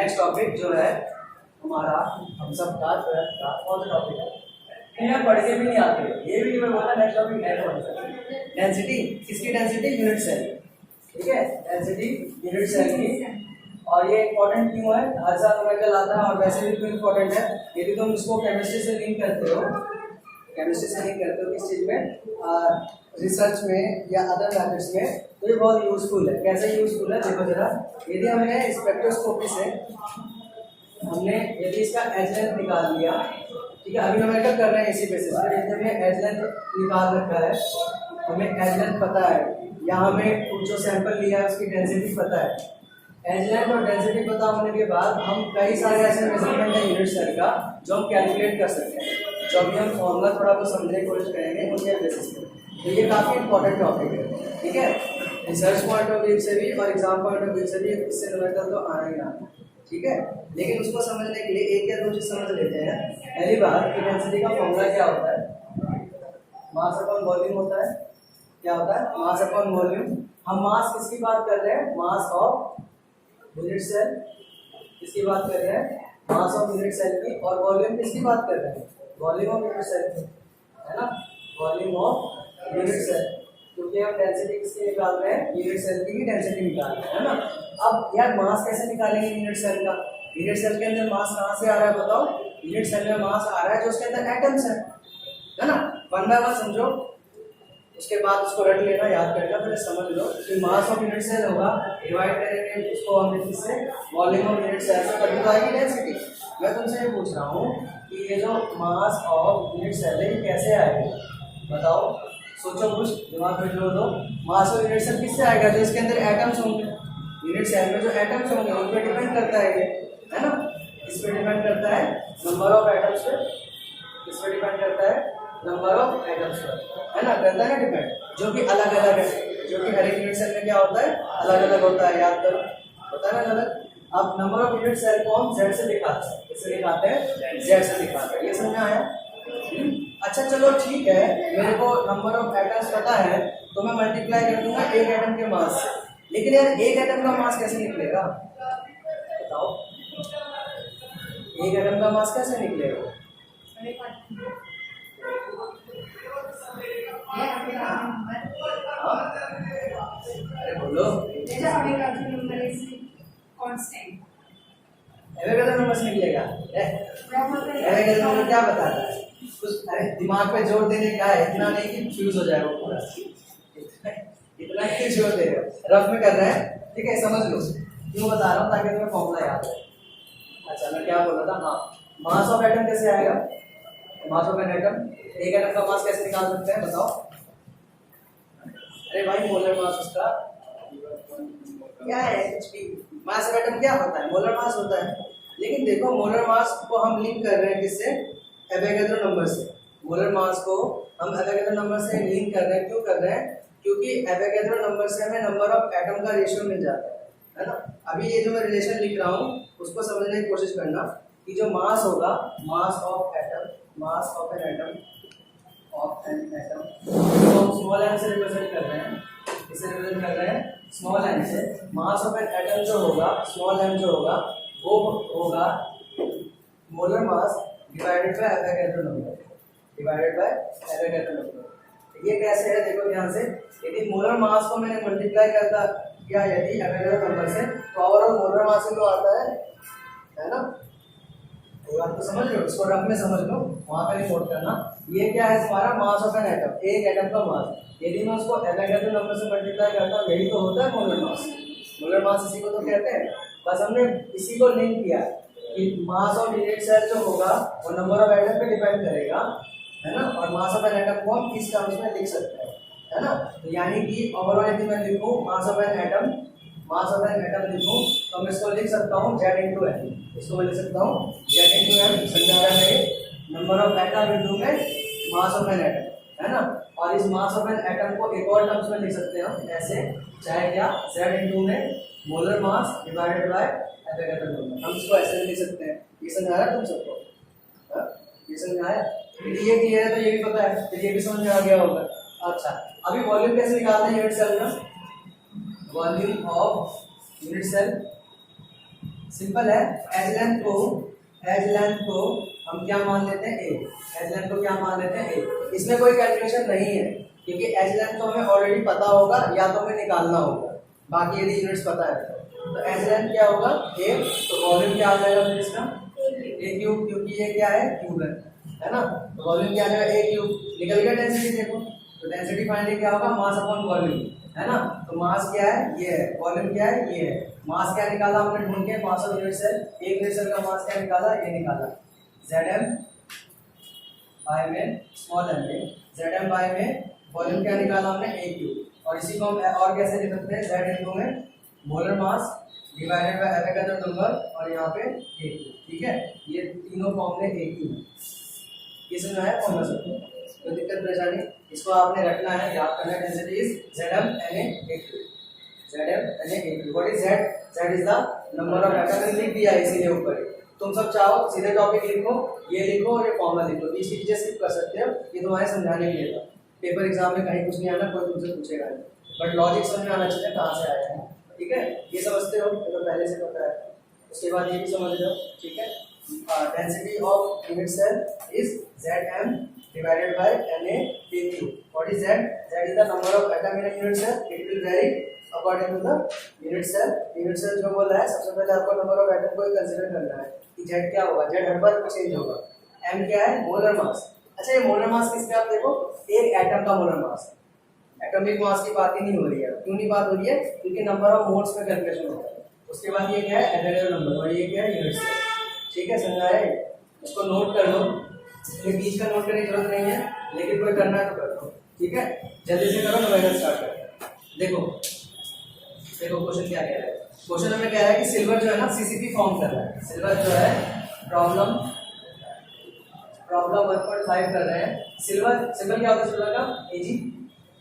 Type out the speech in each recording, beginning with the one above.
Next topic जो है हमारा हम सब का कौन सा टॉपिक है, यार पढ़ के भी नहीं आते, ये भी नहीं मैं बोला। नेक्स्ट टॉपिक है डेंसिटी। किसकी डेंसिटी? Unit cell. ठीक है, डेंसिटी यूनिट सेल की। और ये इंपॉर्टेंट क्यों है? हर साल नंबर आता है और वैसे भी क्यों इंपॉर्टेंट है? यदि तुम इसको केमिस्ट्री से लिंक करते हो, केमिस्ट्री से लिंक करते हो किस चीज़ में, रिसर्च में या अदर मैथड्स में, तो ये बहुत यूजफुल है। कैसे यूजफुल है देखो जरा। यदि हमने स्पेक्ट्रोस्कोपी से हमने यदि इसका एज लेंथ निकाल लिया, ठीक है, अभी हम क्या कर रहे हैं इसी बेसिस पर, यदि हमने एज लेंथ निकाल रखा है, हमें एज लेंथ पता है या हमें जो सैंपल लिया है उसकी डेंसिटी पता है, एज लेंथ और डेंसिटी पता होने के बाद हम कई सारे ऐसे मेजरमेंट है यूनिट सेल का जो हम कैलकुलेट कर सकते हैं। जो अभी हम फॉर्मूला थोड़ा बहुत समझने की कोशिश करेंगे उनके बेसिस पर। तो ये काफ़ी इंपॉर्टेंट टॉपिक है, ठीक है, रिसर्च पॉइंट ऑफ व्यू से भी और एग्जाम पॉइंट ऑफ व्यू से भी। इससे रिलेटेड तो आना ही आना, ठीक है। लेकिन उसको समझने के लिए एक या दो चीज समझ लेते हैं। पहली बात कि डेंसिटी का फॉर्मूला क्या होता है? मास अपॉन वॉल्यूम होता है। क्या होता है? Mass upon volume. हम मास किसकी बात कर रहे हैं? Mass of unit cell. किसकी बात कर रहे हैं? मास ऑफ यूनिट सेल की। और वॉल्यूम किसकी बात कर रहे हैं? वॉल्यूम ऑफ यूनिट सेल की, है ना, वॉल्यूम ऑफ यूनिट सेल। क्योंकि हम डेंसिटी किसकी निकाल रहे हैं? यूनिट सेल की ही डेंसिटी निकाल रहे हैं, है ना। अब यार मास कैसे निकालेंगे यूनिट सेल का? यूनिट सेल के अंदर मास कहाँ से आ रहा है बताओ? यूनिट सेल में मास आ रहा है जो उसके अंदर एटम्स है ना। वन बाय वन समझो, उसके बाद उसको रट लेना, याद करना, पहले समझ लो कि मास ऑफ यूनिट सेल होगा, डिवाइड करेंगे उसको हम इससे वॉल्यूम ऑफ यूनिट सेल से, कट जाएगी डेंसिटी। मैं तुमसे ये पूछ रहा हूँ कि ये जो मास ऑफ यूनिट सेल है कैसे आएगा बताओ? सोचो, कुछ दिमाग में जोड़ दो। मास ऑफ यूनिट सेल किससे आएगा? जो इसके अंदर एटम्स होंगे, यूनिट सेल में जो एटम्स होंगे उन पर डिपेंड करता है ये, है ना। इस पर डिपेंड करता है नंबर ऑफ एटम्स पे, इस पर डिपेंड करता है नंबर ऑफ एटम्स पर, है ना, करता है ना डिपेंड, जो कि अलग अलग है, जो कि हर एक यूनिट सेल में क्या होता है? अलग अलग होता है, याद करो, होता है ना अलग। अब नंबर ऑफ यूनिट सेल को हम जेड से दिखाते हैं, किससे दिखाते हैं? जेड से दिखाते हैं। ये समझ में आया? अच्छा चलो ठीक है, मेरे को नंबर ऑफ एटम्स पता है तो मैं मल्टीप्लाई कर दूंगा एक एटम के मास से। लेकिन यार एक एटम का मास कैसे निकलेगा बताओ? एक एटम का मास कैसे निकलेगा? अरे बोलो। एवोगैड्रो नंबर से निकलेगा? एवोगैड्रो नंबर क्या बताता है? कुछ अरे दिमाग पे जोर देने का है, इतना नहीं कि फ्यूज हो जाएगा पूरा, इतना क्यों जोर दे रहे हो? रफ में कर रहे हैं, ठीक है, समझ लो क्यों बता रहा हूँ, ताकि तुम्हें फॉर्मूला याद है। अच्छा मैं क्या बोल रहा था? हाँ, मास ऑफ एटम कैसे आएगा? मास ऑफ एन एटम, एक एटम का मास कैसे निकाल सकते हैं बताओ? अरे भाई मोलर मास उसका क्या है? कुछ भी मास ऑफ एटम क्या होता है? मोलर मास होता है। लेकिन देखो मोलर मास को हम लिंक कर रहे हैं किससे? एवोगैड्रो नंबर से। मोलर मास को हम एवोगैड्रो नंबर से लिंक कर रहे हैं। क्यों कर रहे हैं? क्योंकि एवोगैड्रो नंबर से हमें नंबर ऑफ एटम का रेशियो मिल जाता है ना। अभी ये जो मैं रिलेशन लिख रहा हूँ उसको समझने की कोशिश करना कि जो मास होगा, mass of atom, mass of an atom, तो हम स्मॉल एन से रिप्रेजेंट कर रहे हैं, इसे रिप्रेजेंट कर रहे हैं स्मॉल एन से। मास ऑफ एन एटम जो होगा, स्मॉल एन जो होगा, वो होगा molar mass divided by Avogadro number, divided by Avogadro number. ये कैसे है देखो ध्यान से। यदि मोलर मास को मैंने मल्टीप्लाई करता किया यदि एवोगैड्रो नंबर से, तो ओवरऑल मोलर मास से तो आता है ना। ये बात तो समझ लो, इसको रफ में समझ लो, वहां पर नोट करना। ये क्या है तुम्हारा? मास ऑफ एन एटम, एक एटम का मास। यदि मैं उसको एवोगैड्रो नंबर से मल्टीप्लाई करता हूँ, यही तो होता है मोलर मास। मोलर मास इसी को तो कहते हैं। बस हमने इसी को लिंक किया कि मास ऑफ यूनिट सेल जो होगा वो नंबर ऑफ एटम पे डिपेंड करेगा, है ना। और मास ऑफ एन एटम को हम इस टर्म्स में लिख सकते हैं, है ना। तो यानी कि ओवरऑल यदि मैं लिखूं mass of an atom, mass of an atom लिखूं तो मैं इसको लिख सकता हूं Z इंटू एन। इसको मैं लिख सकता हूं Z इंटू एन। समझा रहा है? नंबर ऑफ एटम इंटू में मास ऑफ एन एटम, है ना। और इस मास ऑफ एन एटम को एक और टर्म्स में लिख सकते हैं हम ऐसे, चाहे क्या, Z इंटू में molar mass divided by Avogadro number. हम इसको ऐसे लिख सकते हैं। ये समझ आ रहा है तुम सबको? ये समझ आया? ये क्लियर है तो ये भी पता है, तो ये भी समझ में आ गया होगा। अच्छा अभी वॉल्यूम कैसे निकालते हैं यूनिट सेल का? Volume of unit cell simple है। एज लेंथ को हम क्या मान लेते हैं ए, एज लेंथ को क्या मान लेते हैं ए। इसमें कोई कैलकुलेशन नहीं है क्योंकि एज लेंथ तो हमें ऑलरेडी पता होगा या तो हमें निकालना होगा, बाकी यदि यूनिट्स पता है तो एज लेंथ क्या होगा ए, तो वॉल्यूम क्या आ जाएगा फिर इसका ए क्यूब, क्योंकि ये क्या है क्यूब है ना, तो वॉल्यूम क्या आ जाएगा ए क्यूब। निकल गया डेंसिटी, देखो तो डेंसिटी फाइनली क्या होगा मास अपॉन वॉल्यूम, है ना। तो मास क्या है ये है, वॉल्यूम क्या है ये है। मास क्या निकाला हमने ढूंढ के, मास ऑफ यूनिट सेल, एक यूनिट सेल का मास क्या निकाला, ये निकाला Zm बाय में स्मॉल m में, Zm बाय में वॉल्यूम क्या निकाला हमने a क्यूब, और इसी को हम और कैसे लिख सकते हैं Z इनटू में molar mass divided by Avogadro number और यहाँ पे a क्यूब, ठीक है। ये तीनों फॉर्मूले a क्यूब ये समझ आया फॉर्मूला सबको, कोई दिक्कत परेशानी, इसको आपने रखना है, याद करना है। Density is Zm Na a cube, Zm Na a cube. What is Z? Z is the number of atoms, लिख दिया इसीलिए ऊपर। तुम सब चाहो सीधे टॉपिक लिखो, ये लिखो और ये फॉर्मूला लिखो, बीच की चीजें स्किप कर सकते हो, ये तुम्हारे समझाने के लिए था। पेपर एग्जाम में कहीं कुछ नहीं आना, कोई तुमसे पूछेगा नहीं, बट लॉजिक समझ में आना चाहिए कहाँ से आया है, ठीक है। ये समझते हो ये तो पहले से पता है। उसके बाद ये भी समझ लो, ठीक है। Density of unit cell is Zm divided by Na a cube. What is Z? Z is the number of atom in a unit cell. It will vary according to the unit cell. Unit cell जो बोला है, सबसे पहले आपको number of atom को consider करना है कि Z क्या होगा, Z हर बार चेंज होगा। M क्या है, मोलर मास। अच्छा ये मोलर मास किसका, आप देखो एक एटम का मोलर मास, एटॉमिक मास की बात ही नहीं हो रही है। क्यों नहीं बात हो रही है, क्योंकि नंबर ऑफ मोल्स में कैलकुलेशन होता है। उसके बाद ये क्या है, एवोगाड्रो नंबर, और ये क्या है, यूनिट सेल, ठीक है। समझा है, इसको नोट कर लो, ये बीच का नोट करने की जरूरत नहीं है, लेकिन कोई करना है तो कर दो, ठीक है। जल्दी से करो, नंबर स्टार्ट करते हैं। देखो क्वेश्चन क्या कह रहा है, क्वेश्चन हमें कह रहा है कि सिल्वर जो है ना सीसीपी फॉर्म कर रहा है। सिल्वर जो है प्रॉब्लम 1.5 कर रहे हैं। सिल्वर क्या होता है, सिल्वर का एजी,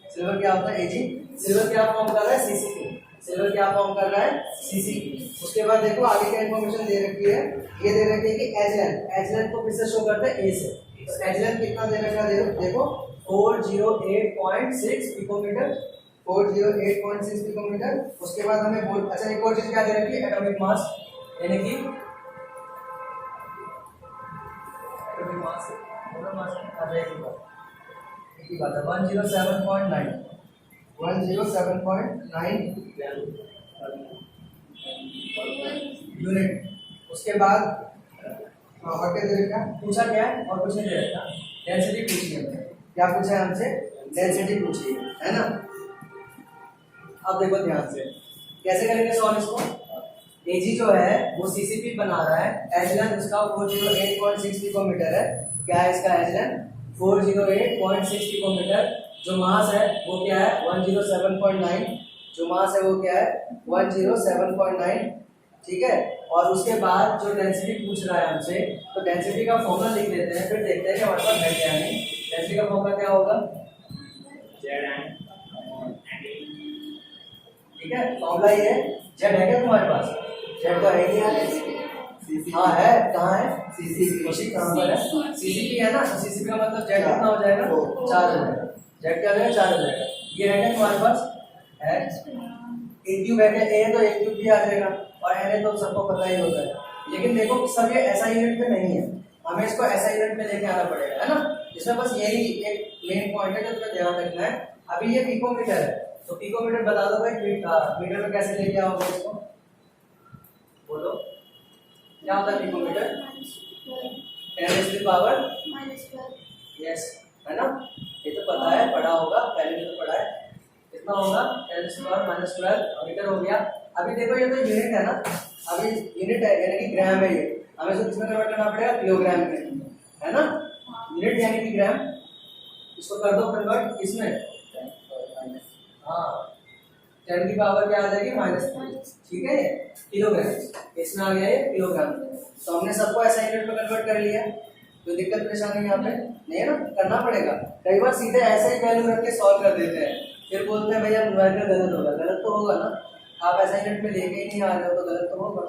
सिल्वर क्या होता है एजी, सिल्वर क्या फॉर्म कर रहा है सीसीपी, सिल्वर क्या फॉर्म कर रहा है सीसीपी। उसके बाद देखो आगे क्या इन्फॉर्मेशन दे रखी है, ये दे रखी है कि एज लेंथ को किससे शो करते हैं, ए से। तो एज लेंथ कितना दे रखा है, देखो 408.6 पिकोमीटर, 408.6 पिकोमीटर। उसके बाद हमें बोल, अच्छा एक और चीज क्या दे रखी है, एटॉमिक मास, यानी कि एटॉमिक मास मोलर मास आ जाएगी की बात है 107.9 यूनिट। उसके बाद और क्या दे रखा, पूछा क्या है, और कुछ नहीं दे रखा, डेंसिटी पूछी है हमने। क्या पूछा है हमसे, डेंसिटी पूछी है ना। अब देखो ध्यान से कैसे करेंगे सॉल्व इसको। एजी जो है वो सीसीपी बना रहा है, एज लेंथ उसका 408.6 पिकोमीटर है। क्या है इसका एज लेंथ, 408.6 पिकोमीटर। जो मास है वो क्या है 107.9, जो मास है वो क्या है 107.9, ठीक है। और उसके बाद जो डेंसिटी पूछ रहा है हमसे, तो डेंसिटी का फॉर्मूला लिख लेते हैं, फिर देखते हैं कि हमारे पास है क्या नहीं। डेंसिटी का फॉर्मूला क्या होगा, ठीक है। फॉर्मूला ये है, जेड है क्या तुम्हारे पास, जेड तो है ही नहीं, हाँ है, कहाँ है सीसीपी, कहाँ पर है सीसीपी है ना। सीसीपी का मतलब जेड कितना हो जाएगा 4 हो जाएगा, जेड क्या हो जाएगा 4 हो जाएगा। ये है क्या तुम्हारे पास है, ए क्यूब है क्या, ए तो ए क्यूब भी आ जाएगा, और एन तो सबको पता ही होता है। लेकिन देखो सब ये ऐसा यूनिट में नहीं है, हमें इसको ऐसा यूनिट में लेके आना पड़ेगा, है ना। इसमें बस यही एक मेन पॉइंट है जो तुम्हें ध्यान रखना है। अभी ये पिकोमीटर है, तो पिकोमीटर बता दो भाई, मीटर में कैसे लेके आओगे इसको, बोलो क्या होता है पिकोमीटर, 10 की पावर यस, है ना। ये तो पता है, पढ़ा होगा पहले तो पढ़ा है। कितना होगा 10 की पावर -12 मीटर हो गया। अभी देखो ये तो यूनिट है ना, अभी यूनिट है यानी कि ग्राम है, ये हमें तो किसमें कन्वर्ट करना पड़ेगा किलोग्राम में, है ना। यूनिट यानी कि ग्राम, इसको कर दो कन्वर्ट इसमें, हाँ 10 की पावर क्या आ जाएगी -3, ठीक है। किलोग्राम, इसमें आ गया ये किलोग्राम। तो हमने सबको ऐसा यूनिट में कन्वर्ट कर लिया, तो दिक्कत परेशानी यहाँ पे नहीं है ना, करना पड़ेगा। कई बार सीधे ऐसे ही वैल्यू रख के सॉल्व कर देते हैं, फिर बोलते हैं भैया न्यूमेरिकल गलत होगा, गलत तो होगा ना, आप ऐसा यूनिट में लेके ही नहीं आ रहे हो तो गलत तो होगा,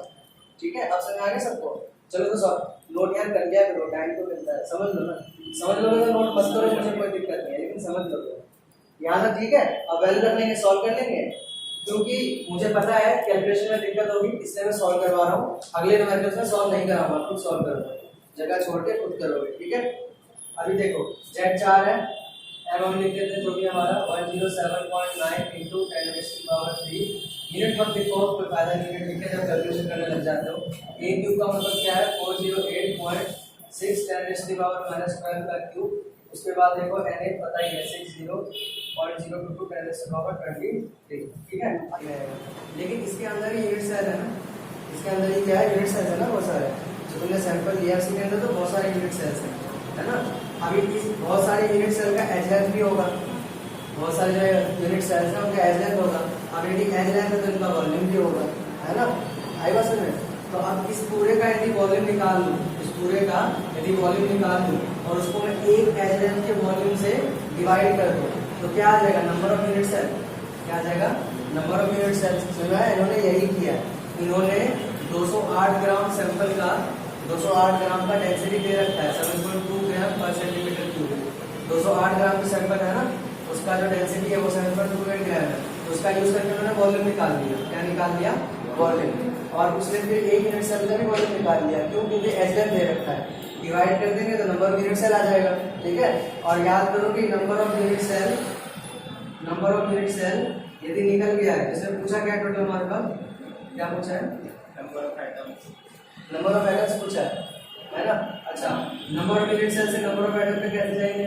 ठीक है। अब समझ आ गया सबको, चलो तो सब नोट यार कर लिया करो, टाइम तो मिलता है, समझ लो ना। समझ लोगे तो नोट मत करो, मुझे कोई दिक्कत नहीं है, लेकिन समझ लो यहाँ तक, ठीक है। अब वैल्यू रख लेंगे, सॉल्व कर लेंगे, क्योंकि मुझे पता है कैलकुलेशन में दिक्कत होगी, इसलिए मैं सॉल्व करवा रहा हूँ। अगले न्यूमेरिकल्स में सॉल्व नहीं कराऊंगा, खुद सॉल्व करूंगा, जगह छोड़ के खुद करोगे, ठीक है। अभी देखो Z4 है, अब हम लिख देते हैं जो भी हमारा 107.9 इंटू 10⁻³ यूनिट मत लिखो, कोई फायदा नहीं है, ठीक है। जब कैलकुलेशन करने लग जाते हो, a क्यूब का मतलब क्या है 408.6 10⁻12 का क्यूब, उसके बाद देखो na पता ही है 60.022 10⁻23, ठीक है। लेकिन इसके अंदर ही यूनिट सेल है ना, इसके अंदर ही क्या है यूनिट सेल है ना, बहुत सारे जो तुमने सैंपल लिया उसके अंदर तो बहुत सारे यूनिट सेल्स हैं, है ना। अभी इस बहुत सारे यूनिट सेल का एज लेंथ भी होगा, बहुत सारे जो यूनिट सेल्स हैं उनका एज लेंथ होगा। अब यदि एज लेंथ है तो इनका वॉल्यूम भी होगा, है ना। आई बात समझ में। तो अब इस पूरे का यदि वॉल्यूम निकाल लूँ, इस पूरे का यदि वॉल्यूम निकाल लूँ और उसको मैं एक एज लेंथ के वॉल्यूम से डिवाइड कर दूँ तो क्या आ जाएगा, नंबर ऑफ यूनिट सेल। क्या आ जाएगा, नंबर ऑफ यूनिट सेल्स। सुना है, इन्होंने यही किया, इन्होंने 208 ग्राम सैंपल का 208 ग्राम का डेंसिटी दे रखा है 7.2 ग्राम पर सेंटीमीटर क्यूब। 208 ग्राम का सैंपल है ना, उसका जो डेंसिटी है वो 7.2 ग्राम है, तो उसका यूज करके उन्होंने वॉल्यूम निकाल दिया। क्या निकाल दिया, वॉल्यूम। और उसने फिर एक यूनिट सेल का भी वॉल्यूम निकाल दिया, क्यों, क्योंकि एच दे रखा है। डिवाइड कर देंगे तो नंबर ऑफ यूनिट सेल आ जाएगा, ठीक है। और याद करो कि नंबर ऑफ यूनिट सेल यदि निकल गया है, जैसे पूछा क्या टोटल मार्क, क्या पूछा है, नंबर ऑफ एटम्स पूछा है ना। अच्छा, नंबर ऑफ यूनिट सेल से नंबर ऑफ एटम पे कैसे जाएंगे,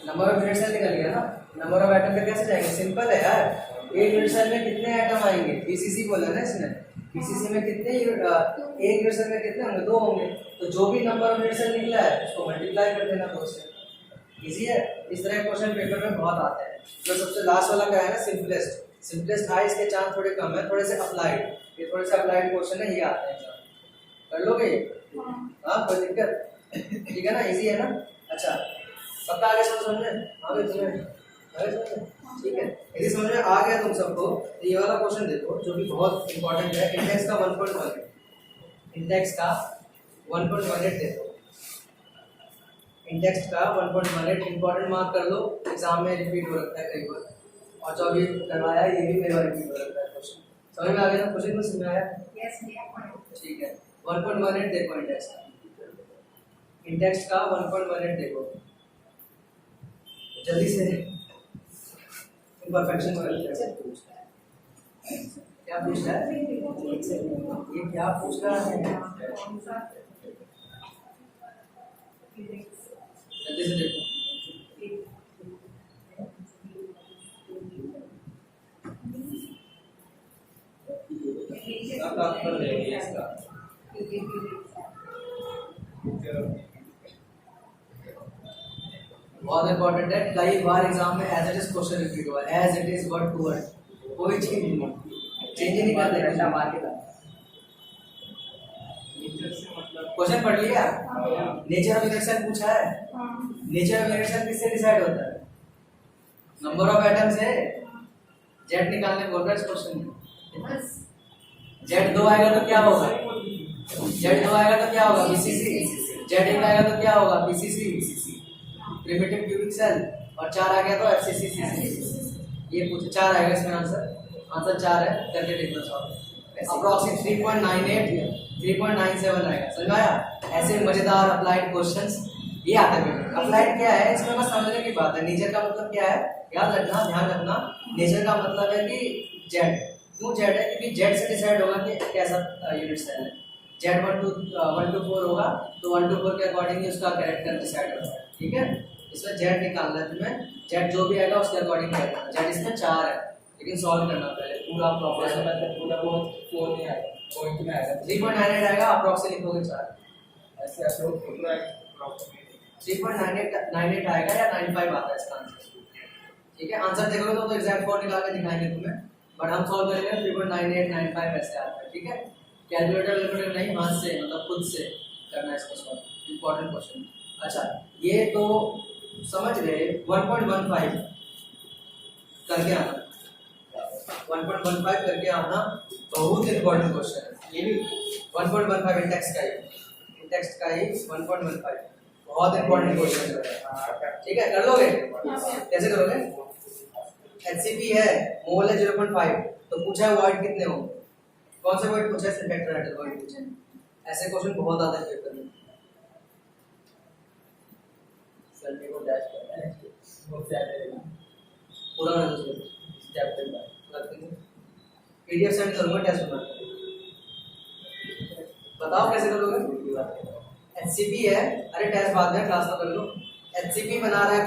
नंबर ऑफ यूनिट सेल निकल गया ना, नंबर ऑफ एटम पे कैसे जाएंगे, सिंपल है यार। एक यूनिट सेल में कितने एटम आएंगे, पीसीसी बोला ना इसने, पीसीसी में कितने एक यूनिट सेल में कितने होंगे, 2 होंगे। तो जो भी नंबर ऑफ यूनिट सेल निकला है उसको मल्टीप्लाई कर देना 2 से, इजी है। इस तरह के क्वेश्चन पेपर में बहुत आते हैं। जो सबसे लास्ट वाला क्या है ना, सिंपलेस्ट है, इसके चांस थोड़े कम है, थोड़े से अप्लाइड, ये थोड़े से अप्लाइड क्वेश्चन है, ये आते हैं। कर लोगे, हाँ कोई दिक्कत, ठीक है ना, इजी है ना। अच्छा, पक्का आगे समझ में, आगे समझ, ठीक है। यदि समझ में आ गया तुम सबको तो ये वाला क्वेश्चन देखो जो भी बहुत इंपॉर्टेंट है। इंडेक्स का 1.1, इंडेक्स का 1.18 देखो, इंडेक्स का 1.18 इंपॉर्टेंट मार्क कर लो, एग्जाम में रिपीट हो रखा है कई बार, और जो अभी करवाया ये भी कई बार रिपीट हो रखा है क्वेश्चन। समझ में आ गया ना, क्वेश्चन को समझ में आया, ठीक है। 1.18 देखो इंडेक्स का 1.18 देखो, जल्दी से परफेक्शन करते हैं। क्या पूछ रहा है, ये क्या पूछ रहा है, जल्दी से देखो। आप कर लेंगे इसका, बहुत इंपॉर्टेंट है। कई बार एग्जाम में as it is question repeat हुआ, as it is word to word, कोई चेंज नहीं कर देगा मार के। क्वेश्चन पढ़ लिया, नेचर ऑफ यूनिट सेल पूछा है, नेचर ऑफ यूनिट सेल किससे डिसाइड होता है, नंबर ऑफ एटम से। जेड निकालने बोल रहा है इस क्वेश्चन में, जेड 2 आएगा तो क्या होगा, जेड 2 आएगा तो क्या होगा, पीसीसी। जेड 1 आएगा तो क्या होगा, पीसीसी प्रिमिटिव क्यूबिक सेल, और 4 आ गया तो एफसीसी। ये पूछे 4 आएगा इसमें आंसर 4 है, करके देखना सॉल्व। अप्रॉक्सिमेट 3.97 आएगा, समझ आया। ऐसे मजेदार अप्लाइड क्वेश्चंस ये आता है। अप्लाइड क्या है, इसमें बस समझने की बात है। नेचर का मतलब क्या है, याद रखना, ध्यान रखना। नेचर का मतलब है कि जेड, क्यों जेड है, क्योंकि जेड से डिसाइड होगा कि कैसा यूनिट सेल है। जेड 1 to 4 होगा तो 1 to 4 के अकॉर्डिंग उसका कैरेक्टर डिसाइड होगा, ठीक है। इसमें जेड निकालना है तुम्हें, जेड जो भी आएगा उसके अकॉर्डिंग करना। जेड इसमें 4 है, लेकिन सॉल्व करना पहले पूरा प्रॉपर है, मतलब पूरा वो 4 नहीं आएगा, पॉइंट में आएगा 3.98 आएगा, अप्रॉक्स से लिखोगे 4, ऐसे अप्रोच पूरा अप्रॉक्सीमेट 3.98 आएगा या 95 आता है इसका आंसर, ठीक है। आंसर देखोगे तो एग्जैक्ट 4 निकाल के दिखाएंगे तुम्हें, बट हम सॉल्व करेंगे 3.98 95 ऐसे आता है, ठीक है। कैलकुलेटर नहीं, हाथ से मतलब खुद से करना है इसको सॉल्व, इंपॉर्टेंट क्वेश्चन। अच्छा, ये तो समझ गए। 1.15 करके आना, 1.15 करके आना बहुत इंपॉर्टेंट क्वेश्चन है ये भी। 1.15 इंडेक्स का ही 1.15 बहुत इंपॉर्टेंट क्वेश्चन है, ठीक है। कर लोगे, कैसे करोगे, HCP है, मोल है 0.5, तो पूछा है वॉइड कितने होंगे, कौन से वॉइड पूछा है, सिर्फ टेट्राहेड्रल वॉइड पूछा है। ऐसे क्वेश्चन बहुत आते हैं पेपर में। सर मेरे को डैश करना है, बहुत ज्यादा है पूरा ना दूसरे चैप्टर का रख देंगे, पीडीएफ सेंड करूंगा टेस्ट बना, बताओ कैसे करोगे। HCP है, अरे टेस्ट बाद में क्लास में कर लो। HCP बना रहा है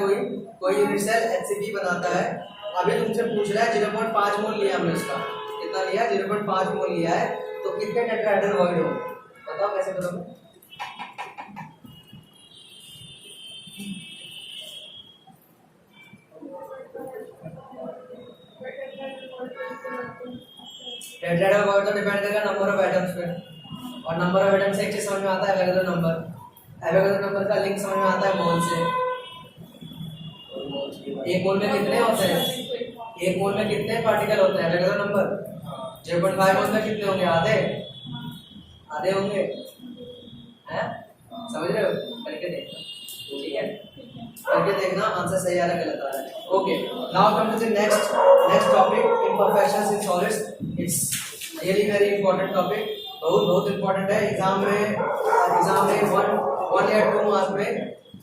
कोई यूनिट सेल HCP बनाता है, अभी तुमसे पूछ रहा है 0.5 मोल लिया हमने उसका, कितना लिया 0.5 मोल लिया है, तो कितने टेट्राहेड्रल वॉइड हो, बताओ कैसे करोगे। टेट्राहेड्रल वॉइड तो डिपेंड करेगा नंबर ऑफ एटम्स पे, और नंबर ऑफ एटम्स से एक चीज समझ में आता है एवोगाड्रो नंबर। एवोगाड्रो नंबर का लिंक समझ में आता है मोल से। एक मोल में कितने होते हैं, एक मोल में कितने पार्टिकल होते हैं, एवोगाड्रो नंबर 0.5 मोल में कितने होंगे, आधे होंगे, हैं समझ रहे हो, करके देखना, ठीक है करके देखना आंसर सही आ रहा है गलत आ रहा है। Okay, now come to the next topic, imperfections in solids. It's really very important topic, बहुत इंपॉर्टेंट है। एग्जाम में 1 या 2 मार्क्स में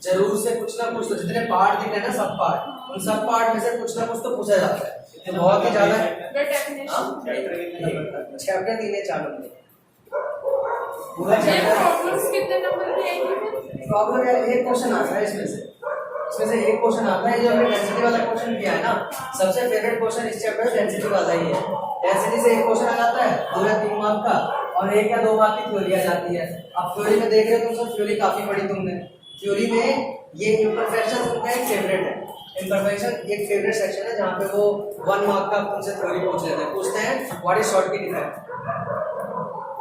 जरूर से कुछ ना कुछ, तो जितने पार्ट दिख रहे हैं ना, सब पार्ट, उन सब पार्ट में से कुछ ना कुछ तो पूछा जाता है, तो बहुत ही ज्यादा चैप्टर 3 या 4 नंबर पूरा चैप्टर। कितने नंबर की आएगी? प्रॉब्लम है, एक क्वेश्चन आता है इसमें से एक क्वेश्चन आता है, जो हमने डेंसिटी वाला क्वेश्चन किया है ना, सबसे फेवरेट क्वेश्चन इस चैप्टर डेंसिटी वाला ही है। डेंसिटी से एक क्वेश्चन आ जाता है 2 या 3 मार्क का, और 1 या 2 मार्क की थ्योरी आ जाती है। अब थ्योरी में देख रहे हो तुम सब, थ्योरी काफी पढ़ी तुमने, थ्योरी में ये इम्परफेक्शन उनका एक फेवरेट है, इम्परफेक्शन एक फेवरेट सेक्शन है, जहाँ पे वो 1 मार्क का उनसे थ्योरी पूछते हैं व्हाट इज शॉर्ट की डिफेक्ट,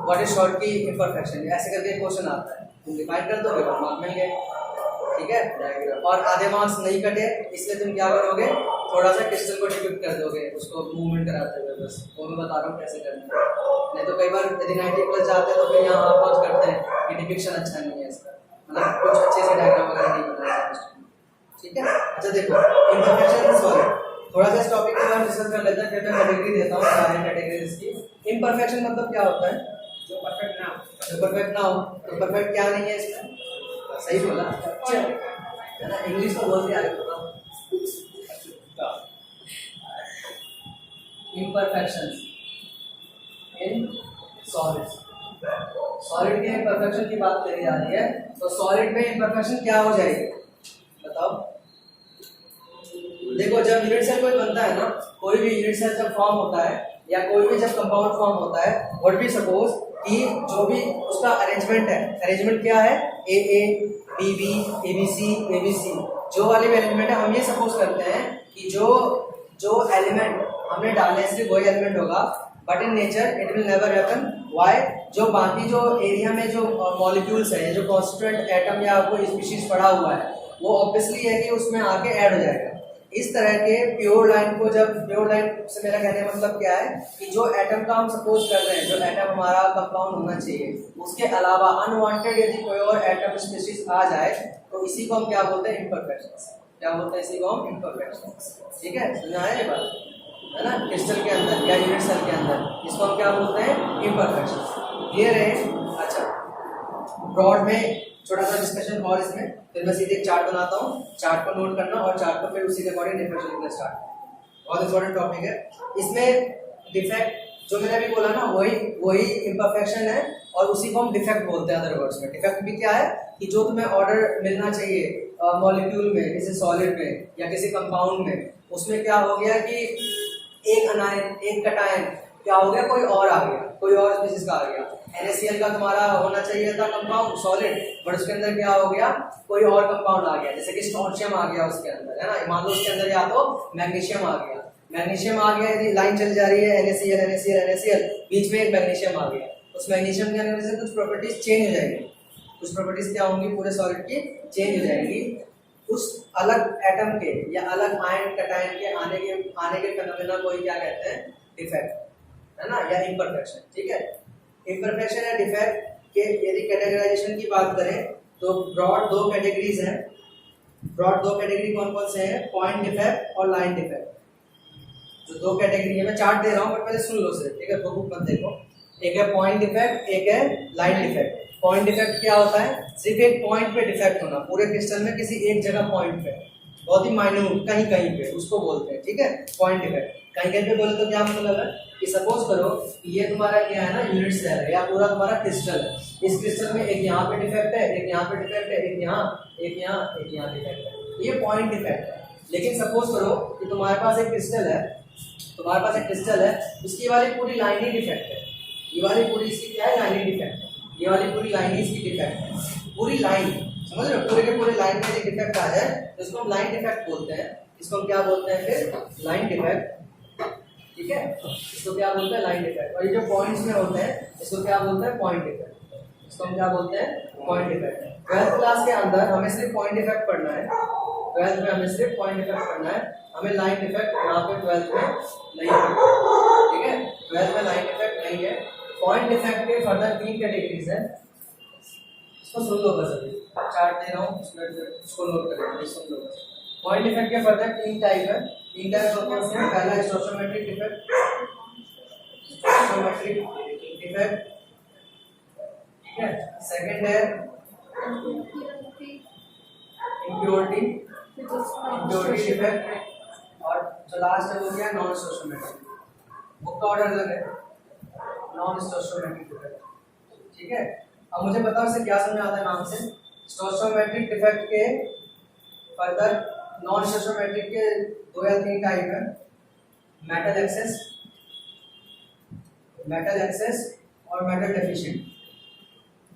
व्हाट इज शॉर्ट की इम्परफेक्शन, ऐसे करके एक क्वेश्चन आता है, तुम डिफाइन कर दोगे 1 मार्क मिल गए, ठीक है। और आधे मार्क्स नहीं कटे, इसलिए तुम क्या करोगे, थोड़ा सा क्रिस्टल को डिपिक्ट कर दोगे, उसको मूवमेंट कराते हुए, बस वो मैं बता रहा हूँ कैसे करना है। नहीं तो कई बार यदि 90+ जाते हैं तो फिर यहाँ आप करते हैं कि डिपिक्शन अच्छा नहीं है इसका, मतलब कुछ अच्छे से डायग्राम वगैरह नहीं बना है, ठीक है। अच्छा देखो, इम्परफेक्शन इज सॉलिड, थोड़ा सा इस टॉपिक के बारे में डिस्कस कर लेते हैं, फिर मैं कैटेगरी देता हूँ, सारे कैटेगरी इसकी। इम्परफेक्शन मतलब क्या होता है, जो परफेक्ट ना हो, तो परफेक्ट क्या नहीं है इसमें, सही बोला, अच्छा है ना, इंग्लिश तो बोल दिया इम्परफेक्शंस इन सॉलिड्स। सॉलिड के इम्परफेक्शन की बात करी जा रही है, तो सॉलिड में इम्परफेक्शन क्या हो जाएगी बताओ। देखो, जब यूनिट सेल कोई बनता है ना, कोई भी यूनिट सेल जब फॉर्म होता है, या कोई भी जब कंपाउंड फॉर्म होता है, व्हाट वी सपोज कि जो भी उसका अरेंजमेंट है, अरेंजमेंट क्या है, AA BB ABC ABC, जो वाली भी अरेंजमेंट है, हम ये सपोज करते हैं कि जो एलिमेंट हमने डालने से वही एलिमेंट होगा, but in nature it will never happen. Why? जो बाकी जो एरिया में जो मॉलिक्यूल्स है, जो कॉन्स्टिट्यूएंट एटम या कोई स्पीशीज पड़ा हुआ है, वो ऑब्वियसली है कि उसमें आके ऐड हो जाएगा। इस तरह के प्योर लाइन को, जब प्योर लाइन से मेरा कहने का मतलब क्या है कि जो एटम का हम सपोज कर रहे हैं, जो एटम हमारा कंपाउंड होना चाहिए, उसके अलावा अनवांटेड यदि कोई और एटम स्पीशीज आ जाए, तो इसी को हम क्या बोलते हैं, इम्परफेक्शंस। क्या बोलते हैं इसी को हम, इम्परफेक्शंस। ठीक है, सुना है ये बात, है ना, क्रिस्टल के अंदर या यूनिट सेल के अंदर, इसको हम क्या बोलते हैं, इम्परफेक्शंस। क्लियर है? अच्छा, ब्रॉड में छोटा सा डिस्कशन और इसमें, फिर मैं सीधे एक चार्ट बनाता हूँ, चार्ट को नोट करना, और चार्ट को फिर उसी के अकॉर्डिंग डिफरेंशिएट करना स्टार्ट। बहुत इंपॉर्टेंट टॉपिक है। इसमें डिफेक्ट जो मैंने अभी बोला ना, वही इम्परफेक्शन है, और उसी को हम डिफेक्ट बोलते हैं अदर वर्ड्स में। डिफेक्ट भी क्या है कि जो तुम्हें ऑर्डर मिलना चाहिए मॉलिक्यूल में, किसी सॉलिड में या किसी कंपाउंड में, उसमें क्या हो गया कि एक अनायन, एक कटायन क्या हो गया, कोई और आ गया, कोई और स्पीशीज का आ गया। NaCl का तुम्हारा होना चाहिए था कंपाउंड सॉलिड, बट उसके अंदर क्या हो गया, कोई और कंपाउंड आ गया, जैसे कि स्ट्रोंशियम आ गया उसके अंदर, है ना। मान लो उसके अंदर या तो मैग्नीशियम आ गया, यदि लाइन चल जा रही है NaCl, बीच में एक मैग्नीशियम आ गया, उस मैग्नीशियम के अंदर से कुछ प्रॉपर्टीज चेंज हो जाएंगी, कुछ प्रॉपर्टीज क्या होंगी पूरे सॉलिड की, चेंज हो जाएंगी। उस अलग एटम के या अलग आयन कटायन के आने के फेनोमेना को ही क्या कहते हैं, डिफेक्ट, है ना, या इम्परफेक्शन। ठीक है, इम्परफेक्शन या डिफेक्ट के यदि कैटेगराइजेशन की बात करें तो ब्रॉड 2 कैटेगरीज हैं। ब्रॉड 2 कैटेगरी कौन कौन से हैं, पॉइंट डिफेक्ट और लाइन डिफेक्ट। जो दो कैटेगरी है, मैं चार्ट दे रहा हूँ बट पहले सुन लो सिर्फ, ठीक है, बुक मत देखो। एक है पॉइंट डिफेक्ट, एक है लाइन डिफेक्ट। पॉइंट डिफेक्ट क्या होता है? सिर्फ एक पॉइंट पे डिफेक्ट होना, पूरे क्रिस्टल में किसी एक जगह पॉइंट पे, बहुत ही माइन्यूट कहीं कहीं पे, उसको बोलते हैं, ठीक है, पॉइंट डिफेक्ट। कहीं कहीं पे बोले तो क्या मतलब है कि सपोज करो कि ये तुम्हारा क्या है ना, यूनिट सेल है या पूरा तुम्हारा क्रिस्टल है। इस क्रिस्टल में एक यहाँ पे डिफेक्ट है, एक यहाँ पे डिफेक्ट है, एक यहाँ, एक यहाँ, एक यहाँ डिफेक्ट है, ये पॉइंट डिफेक्ट है। लेकिन सपोज करो कि तुम्हारे पास एक क्रिस्टल है, तुम्हारे पास एक क्रिस्टल है, इसकी वाली पूरी लाइन ही डिफेक्ट है, ये वाली पूरी इसकी क्या है, लाइन ही डिफेक्ट है, ये वाली पूरी लाइन ही इसकी डिफेक्ट है, पूरी लाइन, समझ रहे हो, पूरे के पूरे लाइन में एक डिफेक्ट आ जाए तो इसको हम लाइन डिफेक्ट बोलते हैं। इसको हम क्या बोलते हैं फिर? लाइन डिफेक्ट, ठीक है, इसको क्या बोलते हैं? Line defect. और ये जो पॉइंट्स में होते हैं इसको क्या बोलते हैं? Point defect. इसको हम क्या बोलते हैं? Point defect. 12th क्लास के अंदर हमें सिर्फ पॉइंट डिफेक्ट पढ़ना है, 12th में हमें सिर्फ पॉइंट डिफेक्ट पढ़ना है, हमें लाइन डिफेक्ट यहाँ पे 12th में नहीं है, ठीक है, 12th में लाइन डिफेक्ट नहीं है। पॉइंट डिफेक्ट के फर्दर 3 कैटेगरीज है, इसको सुन लो बस, अभी चार्ट दे रहा हूँ उसको नोट करें, सुन लो बस। पॉइंट डिफेक्ट के फर्दर 3 टाइप है, 3 टाइप कौन से हैं? पहला स्टोशियोमेट्रिक डिफेक्ट, स्टोशियोमेट्रिक डिफेक्ट, ठीक है, सेकंड है इम्प्योरिटी, इम्प्योरिटी डिफेक्ट, और जो लास्ट है वो क्या है? Non stoichiometric. बुक का ऑर्डर अलग है, नॉन स्टोशियोमेट्रिक डिफेक्ट, ठीक है। अब मुझे बताओ इसे क्या समझ आता है नाम से? स्टोशियोमेट्रिक डिफेक्ट के फर्दर नॉन स्टोशियोमेट्रिक के 2 या 3 टाइप है, मेटल एक्सेस, मेटल एक्सेस और मेटल डेफिशिएंट,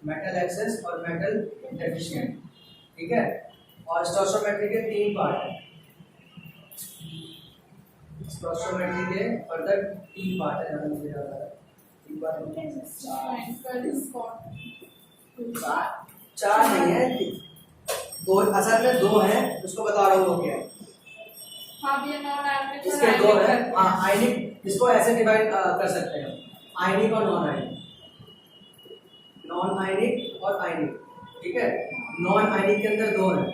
मेटल एक्सेस और मेटल डेफिशिएंट, ठीक है। और स्टोशियोमेट्री के 3 पार्ट है, स्टोशियोमेट्री के फर्दर 3 पार्ट है, मुझे याद आ रहा है, 3 पार्ट, 4 नहीं है, 2 असल में 2 है, उसको बता रहा हूँ वो क्या है। इसके 2 है, हाँ, आयनिक, इसको ऐसे डिवाइड कर सकते हैं, आयनिक और नॉन आयनिक, नॉन आयनिक और आयनिक, ठीक है। नॉन आयनिक के अंदर 2 है,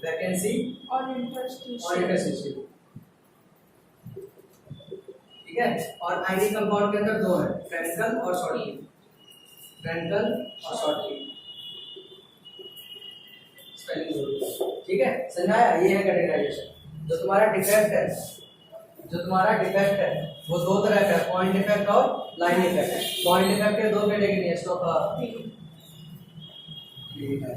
वैकेंसी और इंटरस्टिशियल, ठीक है। और आयनिक कंपाउंड के अंदर 2 है, फ्रेंकल और शॉर्टली, फ्रेंकल और शॉर्टली, ठीक है, समझाया? ये है कैटेगराइजेशन। जो तुम्हारा डिफेक्ट है, जो तुम्हारा डिफेक्ट है वो 2 तरह का है, पॉइंट डिफेक्ट और लाइन डिफेक्ट। पॉइंट डिफेक्ट के 2 कैटेगरी है,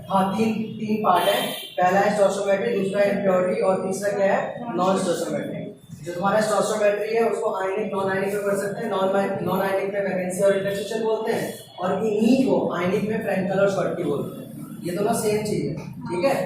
हाँ, 3 पार्ट है, पहला है स्टोशियोमेट्री, दूसरा इम्प्योरिटी और तीसरा क्या है? Non stoichiometry. जो तुम्हारा स्टोशियोमेट्री है उसको आयनिक नॉन आयनिक में कर सकते हैं, नॉन आयनिक में वैकेंसी और इंटरस्टिशियल बोलते हैं, और इन्हीं को आयनिक में फ्रेंकल और शॉर्टली बोलते हैं, ये दोनों सेम चीज है, ठीक है।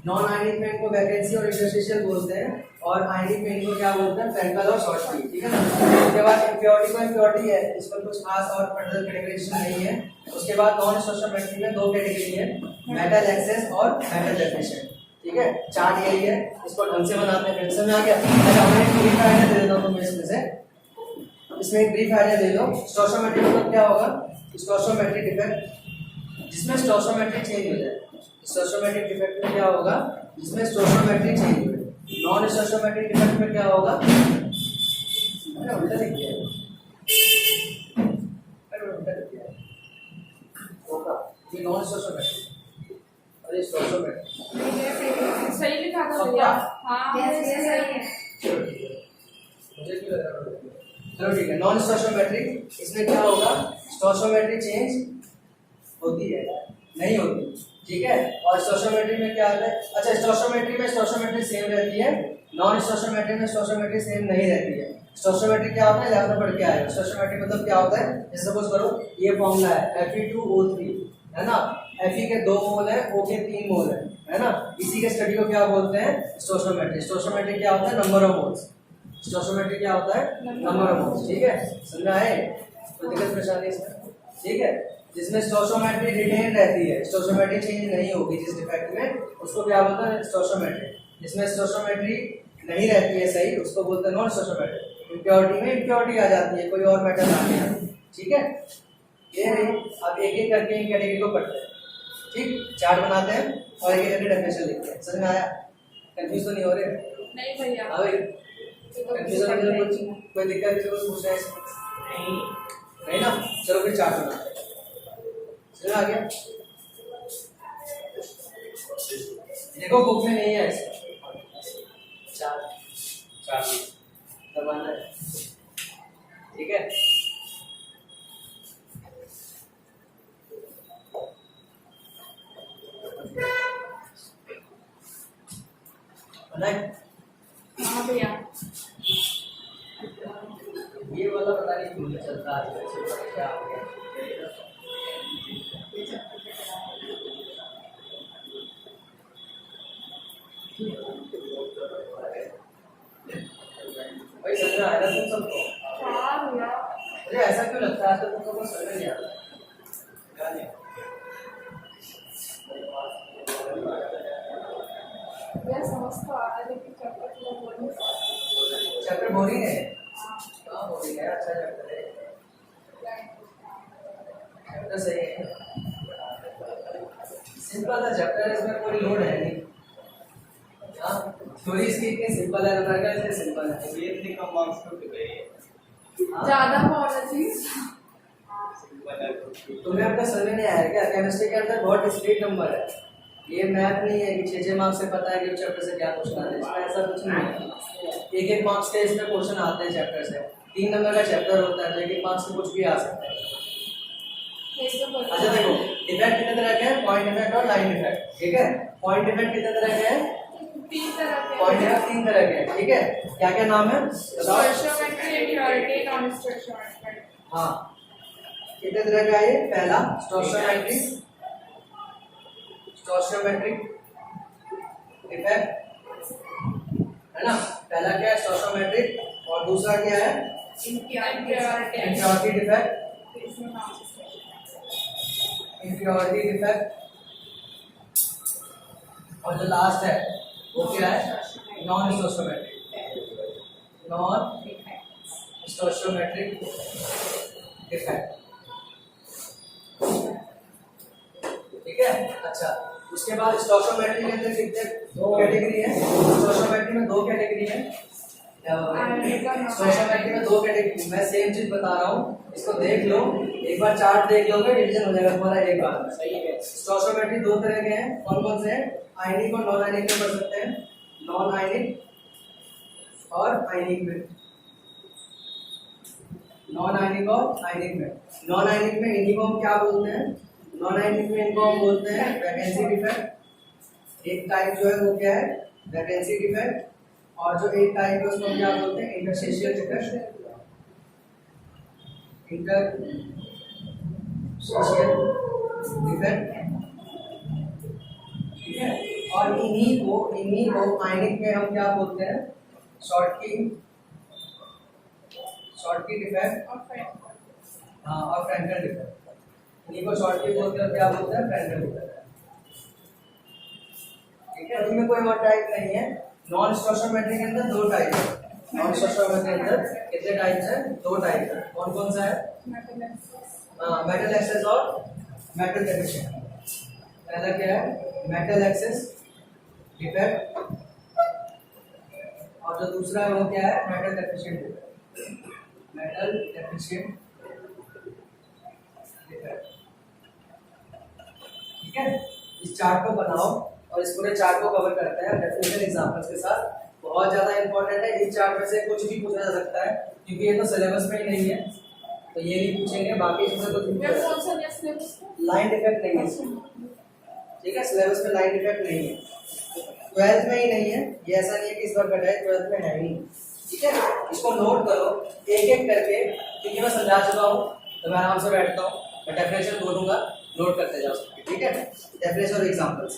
नॉन आयनिक में इनको वैकेंसी और इंटरस्टिशियल बोलते हैं, और आयनिक में इनको क्या बोलते हैं? फ्रेंकल और शॉर्टली, ठीक है ना। उसके बाद इम्प्योरिटी को इम्प्योरिटी है, इस पर कुछ खास और फर्दर कैटेगराइजेशन नहीं है। उसके बाद नॉन स्टोशियोमेट्री में 2 कैटेगरी है, मेटल एक्सेस और मेटल डेफिशिएंट, ठीक है। चार्ट यही है, इसको ढंग से बनाते हैं, समझ में आ गया? मैं एक ब्रीफ आइडिया दे देता हूं तुम्हें इसमें से, इसमें एक ब्रीफ आइडिया दे दो। स्टोशियोमेट्री मतलब क्या होगा? स्टोशियोमेट्री डिफेक्ट जिसमें स्टोशियोमेट्री चेंज हो जाए, स्टोशियोमेट्रिक डिफेक्ट में क्या होगा? जिसमें स्टोशियोमेट्री चेंज हो जाए। नॉन स्टोशियोमेट्रिक डिफेक्ट में क्या होगा? मैंने उल्टा लिख दिया है, मैंने उल्टा लिख दिया है, होगा ये नॉन स्टोशियोमेट्रिक और ये स्टोशियोमेट्रिक, सही लिखा था भैया? हाँ, सही है। मुझे क्यों लग रहा है? चलो ठीक है, नॉन स्टोशियोमेट्रिक, इसमें क्या होगा? स्टोशियोमेट्री चेंज होती है, नहीं होती, ठीक है। और स्टोशियोमेट्री में क्या आता है? अच्छा, स्टोशियोमेट्री में स्टोशियोमेट्री सेम रहती है, नॉन स्टोशियोमेट्री में स्टोशियोमेट्री सेम नहीं रहती है। स्टोशियोमेट्री क्या होता है? ज्यादा पढ़ के आएगा। स्टोशियोमेट्री मतलब क्या होता है? जैसे सपोज करो ये फॉर्मूला है Fe2O3, है ना, Fe के 2 मोल है, O के 3 मोल है ना। इसी के स्टडी को क्या बोलते हैं? स्टोशियोमेट्री। स्टोशियोमेट्री क्या होता है? Number of moles. स्टोशियोमेट्री क्या होता है? नंबर ऑफ मोल्स, ठीक है, समझा है? तो दिक्कत परेशानी इसमें, ठीक है। जिसमें स्टोशियोमेट्री रिटेन रहती है, स्टोशियोमेट्री चेंज नहीं होगी जिस डिफेक्ट में, उसको क्या बोलते हैं? स्टोशियोमेट्री। जिसमें स्टोशियोमेट्री नहीं रहती है सही, उसको बोलते हैं नॉन स्टोशियोमेट्री। इम्प्योरिटी में इम्प्योरिटी आ जाती है, कोई और मैटर आ गया, ठीक है। ये है, अब एक एक करके इन कैटेगरी को पढ़ते हैं, ठीक, चार्ट बनाते हैं और एक एक करके डेफिनेशन लिखते हैं। समझ में आया? कंफ्यूज तो नहीं हो रहे? नहीं भैया हाँ भाई, ये तो कंफ्यूजन कुछ में कुछ नहीं है। कोई दिक्कत किसी को पूछ रहा है? नहीं ना, चलो फिर चार्ट बनाते हैं। चलो आ गया, देखो बुक में नहीं है इसका चार्ट दबाना है, ठीक है। बना है? हाँ भैया ये वाला पता नहीं क्यों नहीं चलता है, क्या हो गया? भाई समझ में आएगा तुम सबको? हाँ भैया मुझे ऐसा क्यों लगता है तुम सबको समझ में नहीं आता? क्या नहीं? भैया समझ तो आ रहा है लेकिन चैप्टर थोड़ा बोरिंग सा चैप्टर बोरिंग है? हाँ बोरिंग है, अच्छा चैप्टर है, चैप्टर सही है, सिंपल था चैप्टर, इसमें कोई लोड है नहीं। हाँ थोड़ी इसकी इतनी सिंपल है, तो इसलिए सिंपल है, ये इतनी कम मार्क्स क्यों दे रही है? हाँ? ज्यादा पॉलिसी तुम्हें अपना समझ में नहीं आया क्या? केमिस्ट्री के अंदर बहुत डिस्क्रीट नंबर है, ये मैथ नहीं है कि 6 मार्क्स से पता है कि चैप्टर से क्या क्वेश्चन है, इसमें ऐसा कुछ नहीं है। 1 मार्क्स के इसमें क्वेश्चन आते हैं चैप्टर से, 3 नंबर का चैप्टर होता है, तो 1 मार्क्स से कुछ भी आ सकता है। अच्छा देखो, इफेक्ट कितने तरह के हैं? पॉइंट इफेक्ट और लाइन इफेक्ट, ठीक है। पॉइंट इफेक्ट कितने तरह के हैं? 3 तरह के पॉइंट इफेक्ट 3 तरह के हैं, ठीक है। क्या क्या नाम है? Stoichiometry, impurity, non stoichiometry. हाँ कितने तरह का है ये? पहला स्टोइशियोमेट्री, स्टोइशियोमेट्रिक इफेक्ट है ना, पहला क्या है? स्टोइशियोमेट्रिक, और दूसरा क्या है? Impurity impurity effect, impurity effect, और जो लास्ट है वो क्या है? नॉन स्टोइशियोमेट्रिक, नॉन स्टोइशियोमेट्रिक इफेक्ट, ठीक है। अच्छा उसके बाद स्टोइशियोमेट्री के अंदर कितने? 2 कैटेगरी है। स्टोइशियोमेट्री में 2 कैटेगरी है। क्या स्टोइशियोमेट्री में 2 कैटेगरी, मैं सेम चीज बता रहा हूँ, इसको देख लो एक बार, चार्ट देख लोगे रिवीजन हो जाएगा तुम्हारा एक बार। सही है। स्टोइशियोमेट्री 2 तरह के हैं, कौन कौन से हैं? आयनिक और नॉन आयनिक में पढ़ सकते हैं, नॉन आयनिक और आयनिक में, नॉन आयनिक और आयनिक में। नॉन आयनिक में इन्हीं को हम क्या बोलते हैं? नॉन आयनिक में इनको हम बोलते हैं वैकेंसी डिफेक्ट। एक टाइप जो है वो क्या है? वैकेंसी डिफेक्ट, और जो एक टाइप है उसको हम क्या बोलते हैं? इंटरस्टिशियल डिफेक्ट, इंटरस्टिशियल डिफेक्ट, ठीक है। और इन्हीं को आयनिक में हम क्या बोलते हैं? शॉर्टकी डिफेक्ट, हाँ, और फ्रैंकल डिफेक्ट। इन्हीं को शॉर्टकी बोलते हैं, क्या बोलते हैं? फ्रैंकल डिफेक्ट, ठीक है। इनमें कोई और टाइप नहीं है। नॉन स्टोइशियोमेट्री के अंदर 2 टाइप है। नॉन स्टोइशियोमेट्री के अंदर कितने टाइप्स हैं? 2 टाइप है। कौन कौन सा है? मेटल एक्सेस और मेटल डेफिशिएंट। पहला क्या है? मेटल एक्सेस डिफेक्ट, और जो दूसरा है वो क्या है? Metal deficient defect, metal deficient defect, ठीक है। इस चार्ट को बनाओ और इस पूरे चार्ट को कवर करते हैं डेफिनेशन एग्जांपल्स के साथ। बहुत ज्यादा इंपॉर्टेंट है, इस चार्ट में से कुछ भी पूछा जा सकता है, क्योंकि ये तो सिलेबस में ही नहीं है, तो ये भी पूछेंगे, बाकी इसमें कुछ भी कौन सा है सिलेबस का? लाइन डिफेक्ट नहीं है इसमें, ठीक है। सिलेबस में लाइन डिफेक्ट नहीं है, 12th में ही नहीं है, ये ऐसा नहीं है कि इस बार कटा है, 12th में है ही, ठीक है। इसको नोट करो एक एक करके, क्योंकि मैं समझा चुका हूँ तो मैं आराम से बैठता हूँ, मैं डेफिनेशन बोलूंगा, नोट करते जाओ, ठीक है। डेफिनेशन और एग्जांपल्स।